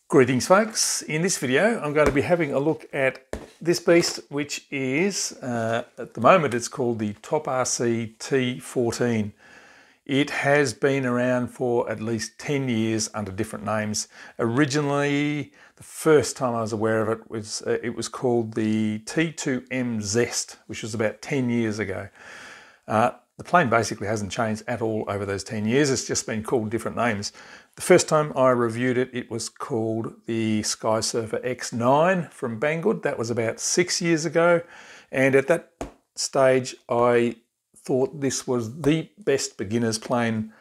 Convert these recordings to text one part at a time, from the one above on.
Greetings folks, in this video I'm going to be having a look at this beast, which is, at the moment it's called the TopRC T14. It has been around for at least 10 years under different names. Originally, the first time I was aware of it was called the T2M Zest, which was about 10 years ago. The plane basically hasn't changed at all over those 10 years. It's just been called different names. The first time I reviewed it, it was called the Skysurfer X9 from Banggood. That was about 6 years ago. And at that stage, I thought this was the best beginner's plane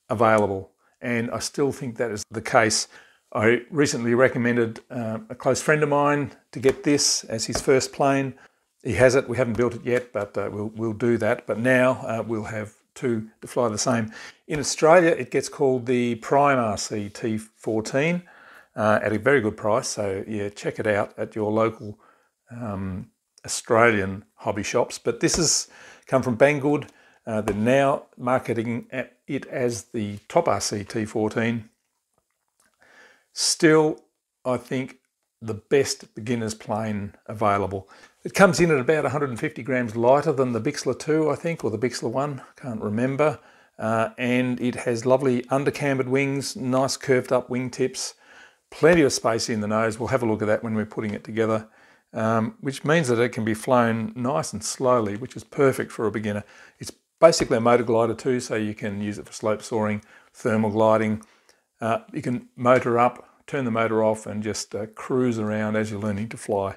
available. And I still think that is the case. I recently recommended a close friend of mine to get this as his first plane. He has it. We haven't built it yet, but we'll do that. But now we'll have two to fly the same. In Australia, it gets called the Prime RC T14 at a very good price. So yeah, check it out at your local Australian hobby shops. But this has come from Banggood. They're now marketing it as the TopRC T14. Still, I think the best beginner's plane available. It comes in at about 150 grams lighter than the Bixler 2, I think, or the Bixler 1, can't remember. And it has lovely undercambered wings, nice curved up wingtips, plenty of space in the nose. We'll have a look at that when we're putting it together, which means that it can be flown nice and slowly, which is perfect for a beginner. It's basically a motor glider too, so you can use it for slope soaring, thermal gliding. You can motor up, turn the motor off and just cruise around as you're learning to fly.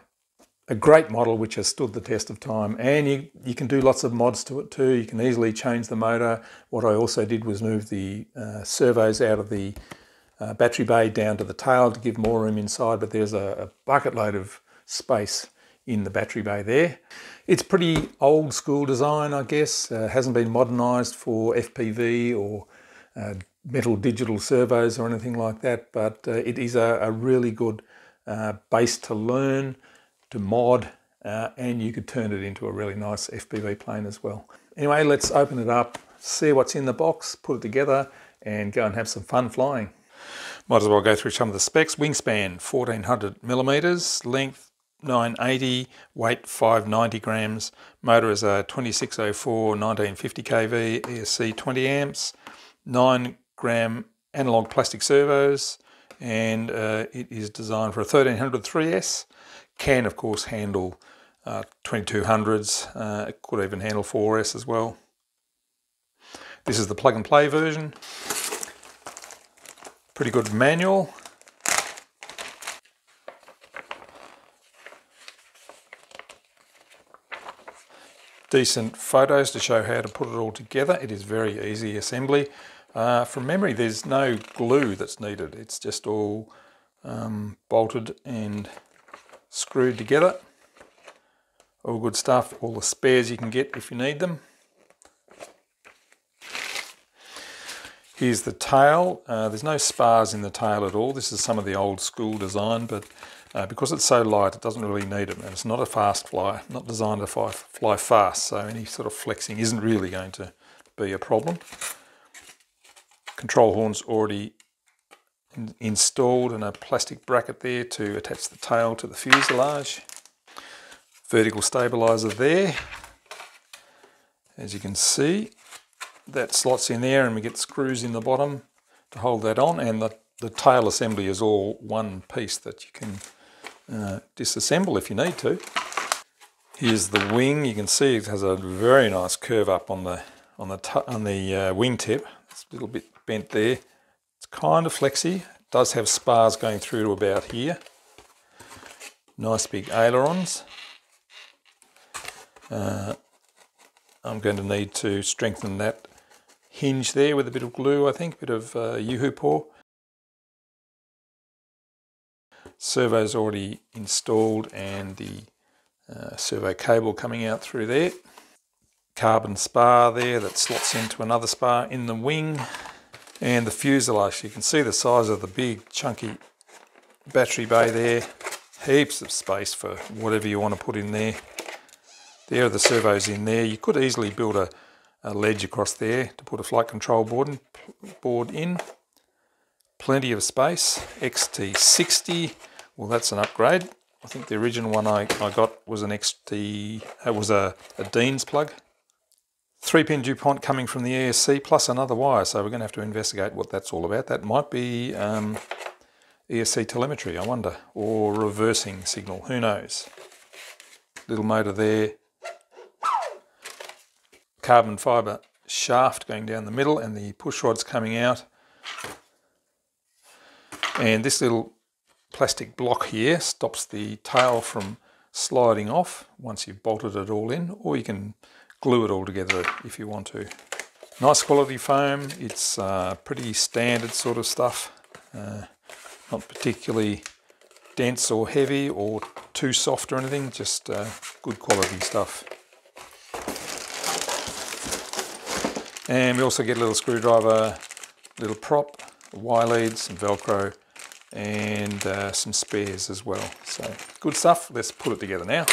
A great model which has stood the test of time, and you can do lots of mods to it too. You can easily change the motor. What I also did was move the servos out of the battery bay down to the tail to give more room inside, but there's a bucket load of space in the battery bay there. It's pretty old school design, I guess. Hasn't been modernised for FPV or metal digital servos or anything like that, but it is a really good base to learn, to mod, and you could turn it into a really nice FPV plane as well. Anyway, let's open it up, see what's in the box, put it together and go and have some fun flying. Might as well go through some of the specs. Wingspan 1400 millimeters, length 980, weight 590 grams. Motor is a 2604 1950 kV ESC 20 amps, 9 gram analog plastic servos, and it is designed for a 1300 3S. Can of course handle 2200s, it could even handle 4S as well. This is the plug and play version. Pretty good manual. Decent photos to show how to put it all together. It is very easy assembly. From memory, there's no glue that's needed. It's just all bolted and screwed together. All good stuff. All the spares you can get if you need them. Here's the tail. There's no spars in the tail at all. This is some of the old school design, but because it's so light, it doesn't really need it. And it's not a fast flyer, not designed to fly fast, so any sort of flexing isn't really going to be a problem. Control horn's already installed and a plastic bracket there to attach the tail to the fuselage. Vertical stabilizer there. As you can see, that slots in there and we get screws in the bottom to hold that on, and the tail assembly is all one piece that you can disassemble if you need to. Here's the wing. You can see it has a very nice curve up on the wingtip. It's a little bit bent there. It's kind of flexy. It does have spars going through to about here. Nice big ailerons. I'm going to need to strengthen that hinge there with a bit of glue, I think, a bit of Yoo-hoo paw. Servo's already installed and the servo cable coming out through there. Carbon spar there that slots into another spar in the wing. And the fuselage, you can see the size of the big chunky battery bay there. Heaps of space for whatever you want to put in there. There are the servos in there. You could easily build a ledge across there to put a flight control board in. Plenty of space. XT60, well, that's an upgrade. I think the original one I got was an XT, it was a Dean's plug. 3-pin DuPont coming from the ESC plus another wire, so we're going to have to investigate what that's all about. That might be ESC telemetry, I wonder, or reversing signal, who knows. Little motor there. Carbon fibre shaft going down the middle and the push rods coming out. And this little plastic block here stops the tail from sliding off once you've bolted it all in, or you can glue it all together if you want to. Nice quality foam. It's pretty standard sort of stuff. Not particularly dense or heavy or too soft or anything, just good quality stuff. And we also get a little screwdriver, little prop, wire leads, some Velcro, and some spares as well. So good stuff. Let's put it together now.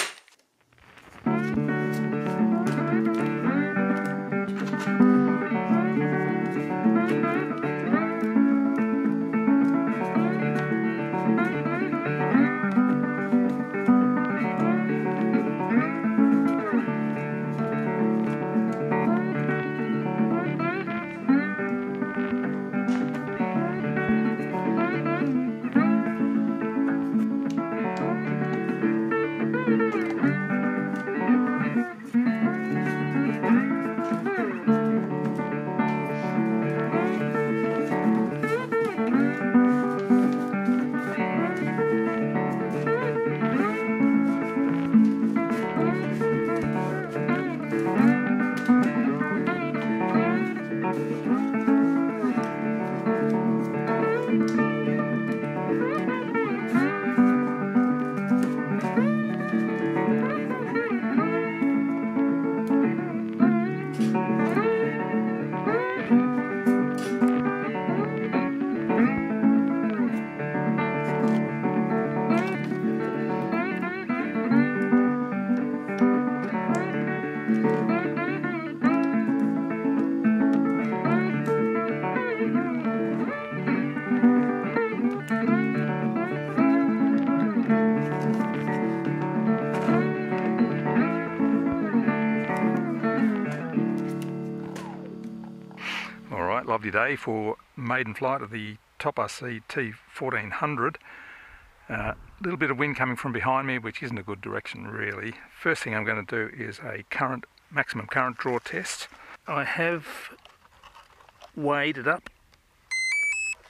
Lovely day for maiden flight of the TopRC T1400. A little bit of wind coming from behind me, which isn't a good direction really. First thing I'm going to do is a maximum current draw test. I have weighed it up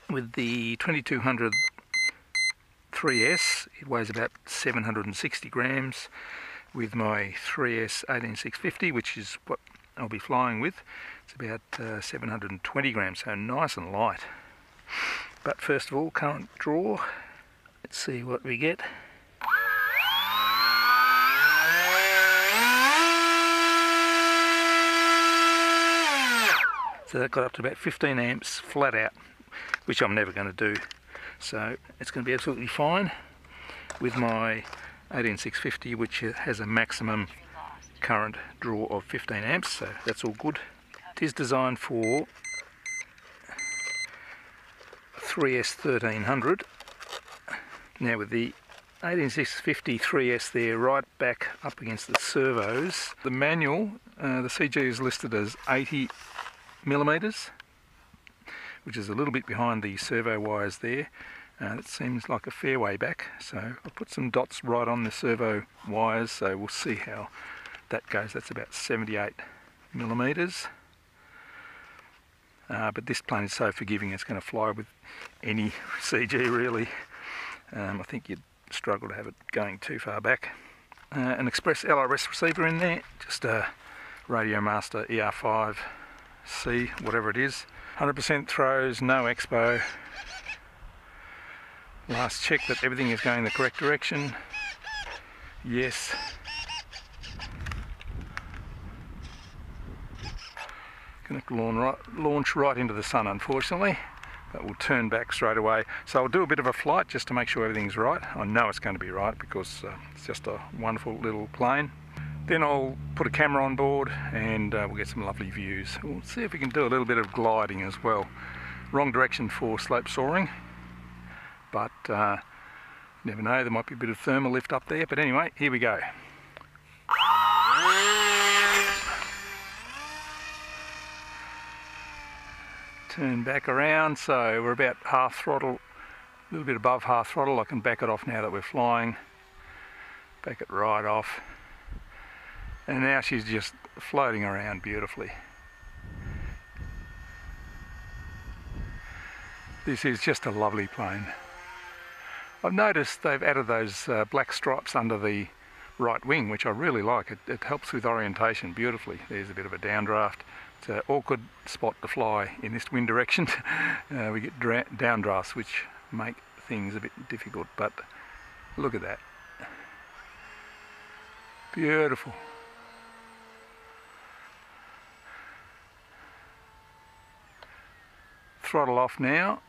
with the 2200 3S. It weighs about 760 grams. With my 3S 18650, which is what I'll be flying with, it's about 720 grams, so nice and light. But first of all, current draw. Let's see what we get. So that got up to about 15 amps flat out, which I'm never going to do. So it's going to be absolutely fine with my 18650, which has a maximum current draw of 15 amps, so that's all good. It is designed for 3S 1300. Now with the 18650 3S there right back up against the servos, the manual, the CG is listed as 80 millimeters, which is a little bit behind the servo wires there. It seems like a fair way back, so I'll put some dots right on the servo wires, so we'll see how that goes. That's about 78 millimeters. But this plane is so forgiving, it's going to fly with any CG really. I think you'd struggle to have it going too far back. An express LRS receiver in there, just a Radio Master ER5C, whatever it is. 100% throws, no expo. Last check that everything is going the correct direction. Yes. Going to launch right into the sun, unfortunately, but we'll turn back straight away. So I'll do a bit of a flight just to make sure everything's right. I know it's going to be right because it's just a wonderful little plane. Then I'll put a camera on board and we'll get some lovely views. We'll see if we can do a little bit of gliding as well. Wrong direction for slope soaring, but never know, there might be a bit of thermal lift up there. But anyway, here we go. Turn back around, so we're about half throttle, a little bit above half throttle. I can back it off now that we're flying. Back it right off. And now she's just floating around beautifully. This is just a lovely plane. I've noticed they've added those black stripes under the right wing, which I really like. It helps with orientation beautifully. There's a bit of a downdraft. It's an awkward spot to fly in this wind direction. We get downdrafts which make things a bit difficult, but look at that. Beautiful. Throttle off now.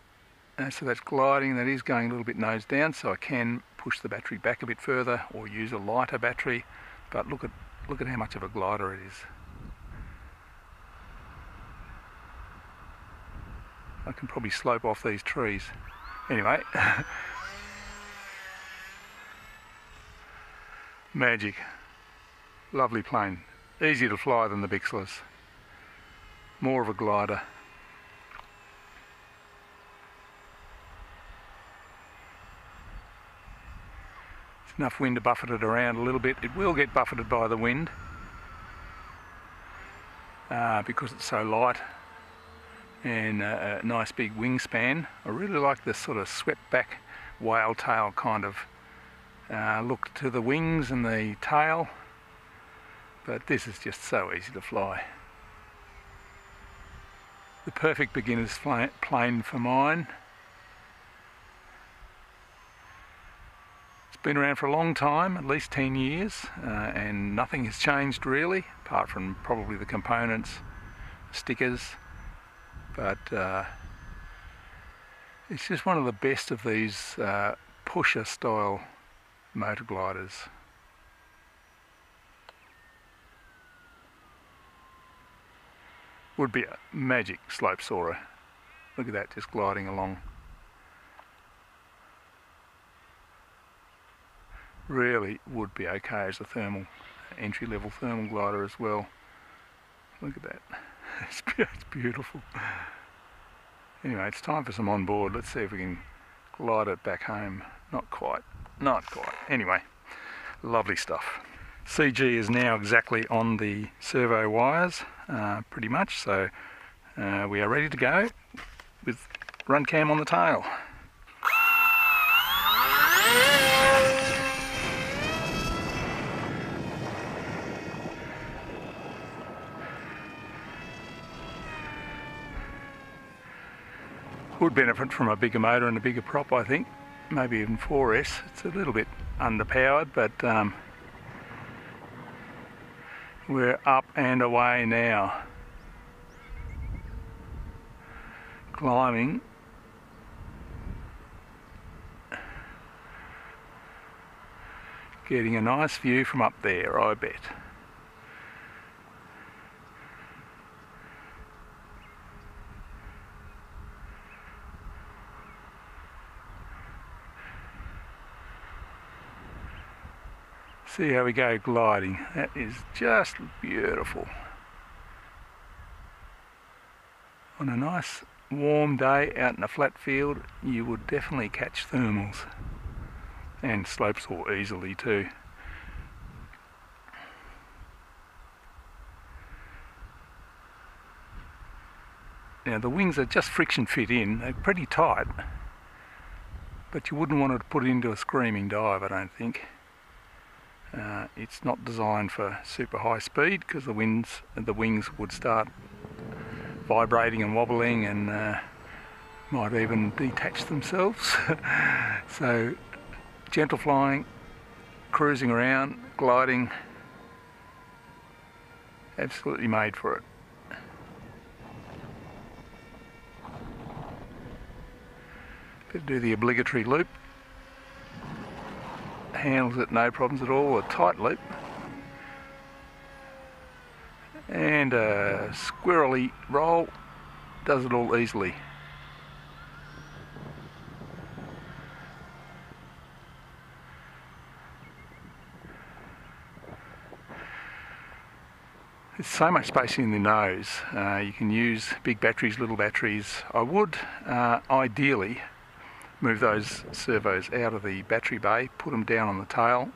So that's gliding, that is going a little bit nose down, so I can push the battery back a bit further or use a lighter battery, but look at how much of a glider it is. I can probably slope off these trees. Anyway, magic. Lovely plane. Easier to fly than the Bixlers. More of a glider. Enough wind to buffet it around a little bit. It will get buffeted by the wind because it's so light, and a nice big wingspan. I really like this sort of swept back whale tail kind of look to the wings and the tail, but this is just so easy to fly. The perfect beginner's plane for mine. Been around for a long time, at least 10 years, and nothing has changed really, apart from probably the components, stickers, but it's just one of the best of these pusher style motor gliders. Would be a magic slope soarer. Look at that, just gliding along. Really would be okay as a thermal, entry-level thermal glider as well. Look at that. It's beautiful. Anyway, it's time for some on board. Let's see if we can glide it back home. Not quite. Not quite. Anyway, lovely stuff. CG is now exactly on the servo wires, pretty much, so we are ready to go with run cam on the tail. Would benefit from a bigger motor and a bigger prop, I think. Maybe even 4S. It's a little bit underpowered, but we're up and away now. Climbing. Getting a nice view from up there, I bet. See how we go gliding. That is just beautiful. On a nice warm day out in a flat field, you would definitely catch thermals and slope soar easily too. Now the wings are just friction fit in, they're pretty tight, but you wouldn't want to put it into a screaming dive, I don't think. It's not designed for super high speed because the wings would start vibrating and wobbling and might even detach themselves. So gentle flying, cruising around, gliding, absolutely made for it. Better do the obligatory loop. Handles it no problems at all, a tight loop. And a squirrely roll, does it all easily. There's so much space in the nose. You can use big batteries, little batteries. I would ideally move those servos out of the battery bay, put them down on the tail,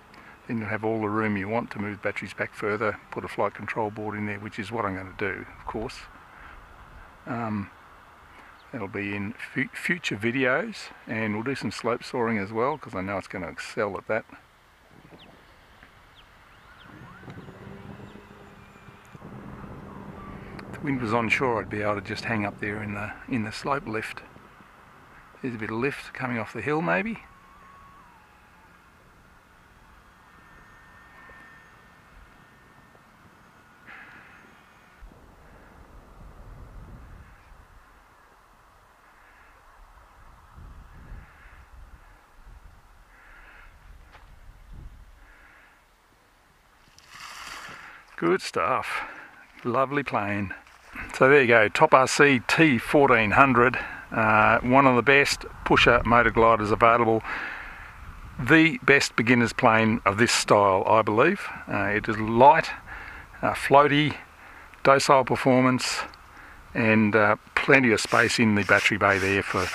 then you'll have all the room you want to move batteries back further, put a flight control board in there, which is what I'm going to do, of course. That'll be in future videos, and we'll do some slope soaring as well, because I know it's going to excel at that. If the wind was onshore, I'd be able to just hang up there in the slope lift. There's a bit of lift coming off the hill maybe. Good stuff. Lovely plane. So there you go, TopRC T1400, one of the best pusher motor gliders available. The best beginner's plane of this style, I believe. It is light, floaty, docile performance, and plenty of space in the battery bay there for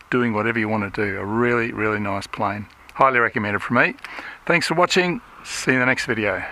doing whatever you want to do. A really, really nice plane. Highly recommended from me. Thanks for watching. See you in the next video.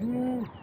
Mm-hmm.